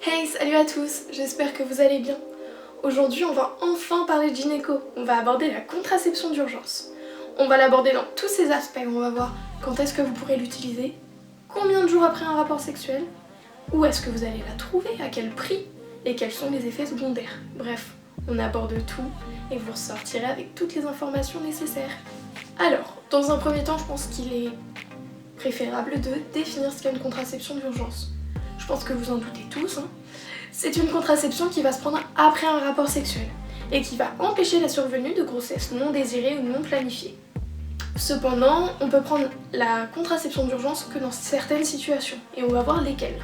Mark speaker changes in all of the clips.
Speaker 1: Hey, salut à tous, j'espère que vous allez bien. Aujourd'hui, on va enfin parler de gynéco. On va aborder la contraception d'urgence. On va l'aborder dans tous ses aspects. On va voir quand est-ce que vous pourrez l'utiliser, combien de jours après un rapport sexuel, où est-ce que vous allez la trouver, à quel prix, et quels sont les effets secondaires. Bref, on aborde tout et vous ressortirez avec toutes les informations nécessaires. Alors, dans un premier temps, je pense qu'il est préférable de définir ce qu'est une contraception d'urgence. Je pense que vous en doutez tous, hein. C'est une contraception qui va se prendre après un rapport sexuel et qui va empêcher la survenue de grossesse non désirée ou non planifiée. Cependant, on peut prendre la contraception d'urgence que dans certaines situations et on va voir lesquelles.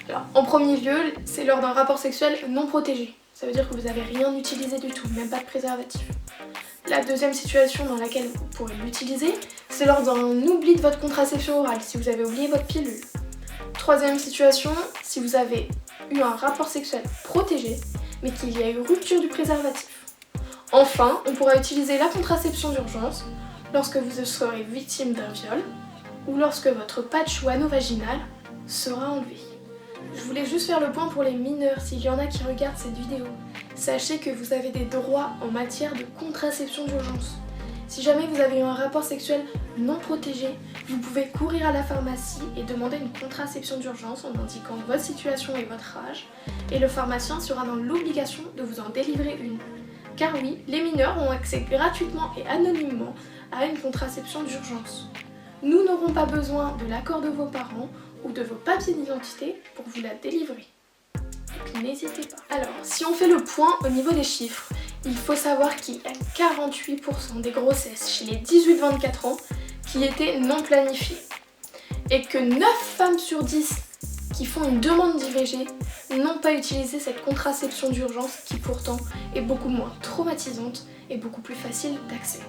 Speaker 1: Alors, en premier lieu, c'est lors d'un rapport sexuel non protégé. Ça veut dire que vous n'avez rien utilisé du tout, même pas de préservatif. La deuxième situation dans laquelle vous pourrez l'utiliser, c'est lors d'un oubli de votre contraception orale, si vous avez oublié votre pilule. Troisième situation, si vous avez eu un rapport sexuel protégé, mais qu'il y a eu rupture du préservatif. Enfin, on pourra utiliser la contraception d'urgence lorsque vous serez victime d'un viol ou lorsque votre patch ou anneau vaginal sera enlevé. Je voulais juste faire le point pour les mineurs, s'il y en a qui regardent cette vidéo. Sachez que vous avez des droits en matière de contraception d'urgence. Si jamais vous avez eu un rapport sexuel non protégé, vous pouvez courir à la pharmacie et demander une contraception d'urgence en indiquant votre situation et votre âge, et le pharmacien sera dans l'obligation de vous en délivrer une. Car oui, les mineurs ont accès gratuitement et anonymement à une contraception d'urgence. Nous n'aurons pas besoin de l'accord de vos parents ou de vos papiers d'identité pour vous la délivrer. Donc n'hésitez pas. Alors, si on fait le point au niveau des chiffres, il faut savoir qu'il y a 48% des grossesses chez les 18-24 ans qui étaient non planifiées. Et que 9 femmes sur 10 qui font une demande d'IVG n'ont pas utilisé cette contraception d'urgence qui pourtant est beaucoup moins traumatisante et beaucoup plus facile d'accès.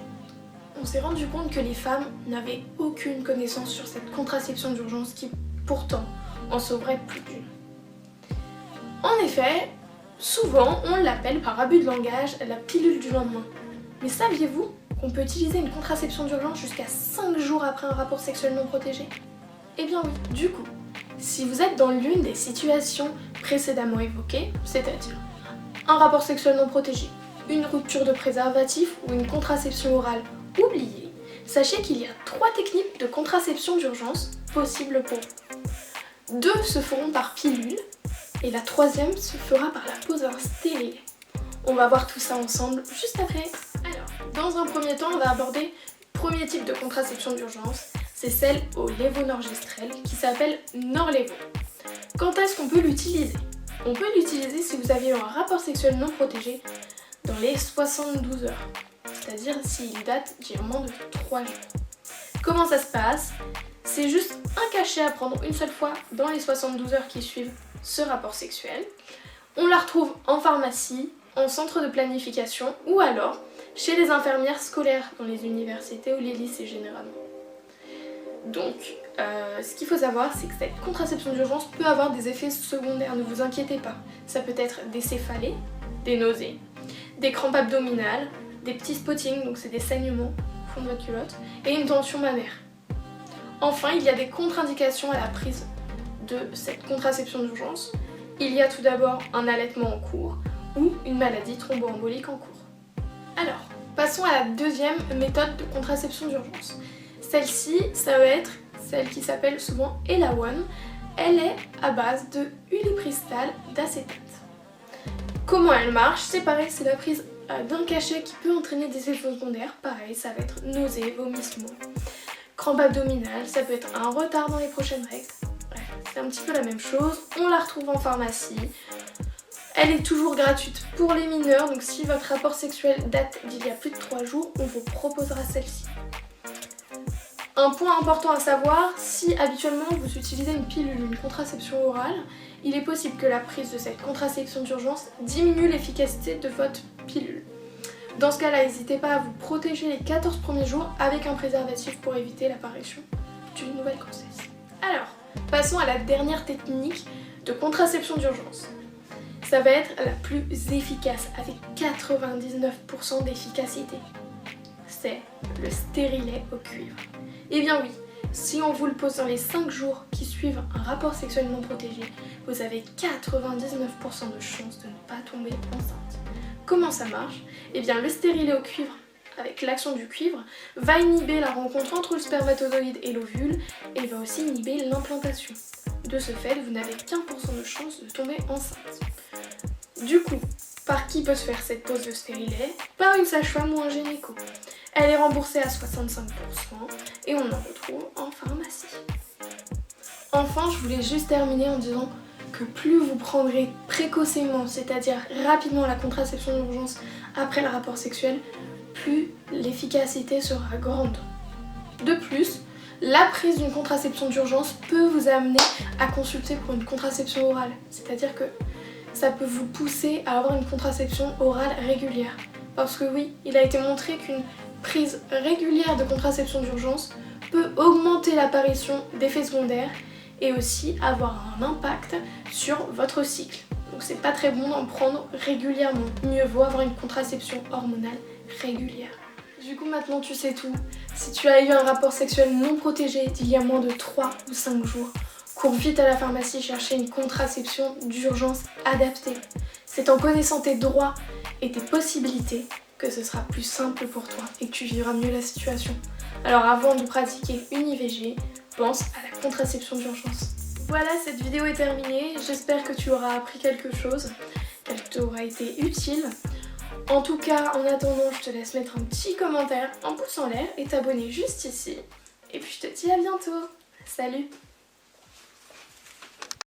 Speaker 1: On s'est rendu compte que les femmes n'avaient aucune connaissance sur cette contraception d'urgence qui pourtant en sauverait plus d'une. En effet, souvent on l'appelle par abus de langage la pilule du lendemain. Mais saviez-vous qu'on peut utiliser une contraception d'urgence jusqu'à 5 jours après un rapport sexuel non protégé? Eh bien oui, du coup, si vous êtes dans l'une des situations précédemment évoquées, c'est-à-dire un rapport sexuel non protégé, une rupture de préservatif ou une contraception orale oubliée, sachez qu'il y a 3 techniques de contraception d'urgence possibles pour vous. 2 se feront par pilule et la 3e se fera par la pose d'un stérilet. On va voir tout ça ensemble juste après. Alors, dans un premier temps, on va aborder le premier type de contraception d'urgence, c'est celle au lévonorgestrel qui s'appelle Norlevo. Quand est-ce qu'on peut l'utiliser? On peut l'utiliser si vous avez eu un rapport sexuel non protégé dans les 72 heures, c'est-à-dire s'il date d'il y a moins de 3 jours. Comment ça se passe? C'est juste un cachet à prendre une seule fois dans les 72 heures qui suivent ce rapport sexuel. On la retrouve en pharmacie, en centre de planification ou alors chez les infirmières scolaires dans les universités ou les lycées généralement. Donc, ce qu'il faut savoir, c'est que cette contraception d'urgence peut avoir des effets secondaires, ne vous inquiétez pas. Ça peut être des céphalées, des nausées, des crampes abdominales, des petits spottings, donc c'est des saignements au fond de votre culotte, et une tension mammaire. Enfin, il y a des contre-indications à la prise de cette contraception d'urgence. Il y a tout d'abord un allaitement en cours ou une maladie thromboembolique en cours. Alors, passons à la deuxième méthode de contraception d'urgence. Celle-ci, ça va être celle qui s'appelle souvent Elaone. Elle est à base de ulipristal d'acétate. Comment elle marche? C'est pareil, c'est la prise d'un cachet qui peut entraîner des effets secondaires. Pareil, ça va être nausées, vomissements, crampes abdominales, ça peut être un retard dans les prochaines règles. Bref, c'est un petit peu la même chose. On la retrouve en pharmacie. Elle est toujours gratuite pour les mineurs, donc si votre rapport sexuel date d'il y a plus de 3 jours, on vous proposera celle-ci. Un point important à savoir, si habituellement vous utilisez une pilule ou une contraception orale, il est possible que la prise de cette contraception d'urgence diminue l'efficacité de votre pilule. Dans ce cas-là, n'hésitez pas à vous protéger les 14 premiers jours avec un préservatif pour éviter l'apparition d'une nouvelle grossesse. Alors, passons à la dernière technique de contraception d'urgence. Ça va être la plus efficace avec 99% d'efficacité. C'est le stérilet au cuivre. Eh bien oui, Si on vous le pose dans les 5 jours qui suivent un rapport sexuel non protégé, vous avez 99% de chances de ne pas tomber enceinte. Comment ça marche? Eh bien le stérilet au cuivre, avec l'action du cuivre, va inhiber la rencontre entre le spermatozoïde et l'ovule et va aussi inhiber l'implantation. De ce fait, vous n'avez qu'1% de chance de tomber enceinte. Du coup, par qui peut se faire cette pose de stérilet? Par une sage-femme ou un gynéco. Elle est remboursée à 65% et on en retrouve en pharmacie. Enfin, je voulais juste terminer en disant que plus vous prendrez précocement, c'est-à-dire rapidement la contraception d'urgence après le rapport sexuel, plus l'efficacité sera grande. De plus, la prise d'une contraception d'urgence peut vous amener à consulter pour une contraception orale, c'est-à-dire que ça peut vous pousser à avoir une contraception orale régulière. Parce que oui, il a été montré qu'une prise régulière de contraception d'urgence peut augmenter l'apparition d'effets secondaires et aussi avoir un impact sur votre cycle. Donc c'est pas très bon d'en prendre régulièrement. Mieux vaut avoir une contraception hormonale régulière. Du coup maintenant tu sais tout. Si tu as eu un rapport sexuel non protégé d'il y a moins de 3 ou 5 jours, cours vite à la pharmacie chercher une contraception d'urgence adaptée. C'est en connaissant tes droits et tes possibilités que ce sera plus simple pour toi et que tu vivras mieux la situation. Alors avant de pratiquer une IVG, pense à la contraception d'urgence. Voilà, cette vidéo est terminée. J'espère que tu auras appris quelque chose, qu'elle t'aura été utile. En tout cas, en attendant, je te laisse mettre un petit commentaire, un pouce en l'air et t'abonner juste ici. Et puis je te dis à bientôt. Salut!